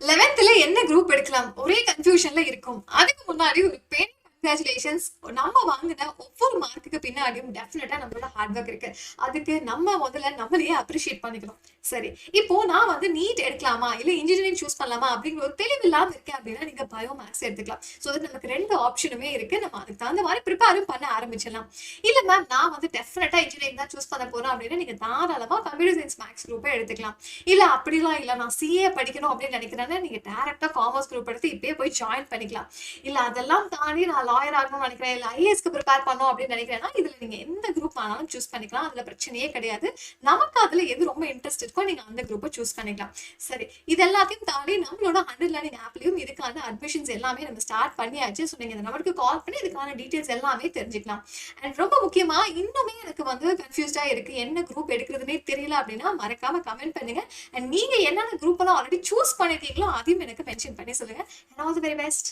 11th என்ன group எடுக்கலாம் ஒரே கன்ஃபியூஷன்ல இருக்கும். அதுக்கு முன்னாடி ஒரு பெரிய கங்க்ராச்சுலேஷன்ஸ். நம்ம வாங்கின ஒவ்வொரு மார்க்குக்கு பின்னாடியும் டெஃபினட்டா நம்மளோட ஹார்ட் ஒர்க் இருக்கு. அதுக்கு நம்ம முதல்ல நம்மளையே அப்ரிஷியேட் பண்ணிக்கணும். சரி, இப்போ நான் வந்து நீட் எடுக்கலாமா இல்ல இன்ஜினியரிங் சூஸ் பண்ணலாமா அப்படிங்கிற ஒரு தெளிவு இல்லாம இருக்கேன் அப்படின்னா நீங்க பயோ மேக்ஸ் எடுத்துக்கலாம். ஸோ அது நமக்கு 2 ஆப்ஷனுமே இருக்கு. நம்ம அதுக்கு தகுந்த மாதிரி ப்ரிப்பேரும் பண்ண ஆரம்பிச்சிடலாம். இல்ல மேம் நான் வந்து டெஃபினட்டா இன்ஜினியரிங் தான் சூஸ் பண்ண போறேன் அப்படின்னா நீங்க தாராளமா கம்ப்யூட்டர் சயின்ஸ் மேக்ஸ் குரூப்பை எடுத்துக்கலாம். இல்ல அப்படிலாம் இல்ல நான் சிஏ படிக்கணும் அப்படின்னு நினைக்கிறேன்னா நீங்க டைரக்டா காமர்ஸ் குரூப் எடுத்து இப்பயே போய் ஜாயின் பண்ணிக்கலாம். இல்ல அதெல்லாம் தாண்டி நான் லாயர் ஆகணும்னு நினைக்கிறேன், இல்ல ஐஏஎஸ்க்கு ப்ரிப்பேர் பண்ணணும் அப்படின்னு நினைக்கிறேன்னா இதுல நீங்க எந்த குரூப் ஆனாலும் சூஸ் பண்ணிக்கலாம். அதுல பிரச்சனையே கிடையாது. நமக்கு அதுல எது ரொம்ப இன்ட்ரெஸ்ட் இருக்கோ நீங்க அந்த குரூப்பை சூஸ் பண்ணிக்கலாம். சரி, இது எல்லாத்தையும் தாண்டி நம்மளோட அண்டர் லேர்னிங் ஆப்லயும் இதுக்கான அட்மிஷன்ஸ் எல்லாமே நம்ம ஸ்டார்ட் பண்ணியாச்சு. ஸோ நீங்க இந்த நம்பருக்கு கால் பண்ணி இதுக்கான டீடைல்ஸ் எல்லாமே தெரிஞ்சுக்கலாம். அண்ட் ரொம்ப முக்கியமா இன்னுமே எனக்கு வந்து கன்ஃபியூஸ்டா இருக்கு, என்ன குரூப் எடுக்கிறதுனே தெரியல அப்படின்னா மறக்காம கமெண்ட் பண்ணுங்க. அண்ட் நீங்க என்னென்ன குரூப் எல்லாம் ஆல்ரெடி சூஸ் பண்ணிருக்கீங்களோ அதையும் எனக்கு மென்ஷன் பண்ணி சொல்லுங்க. And all the very best.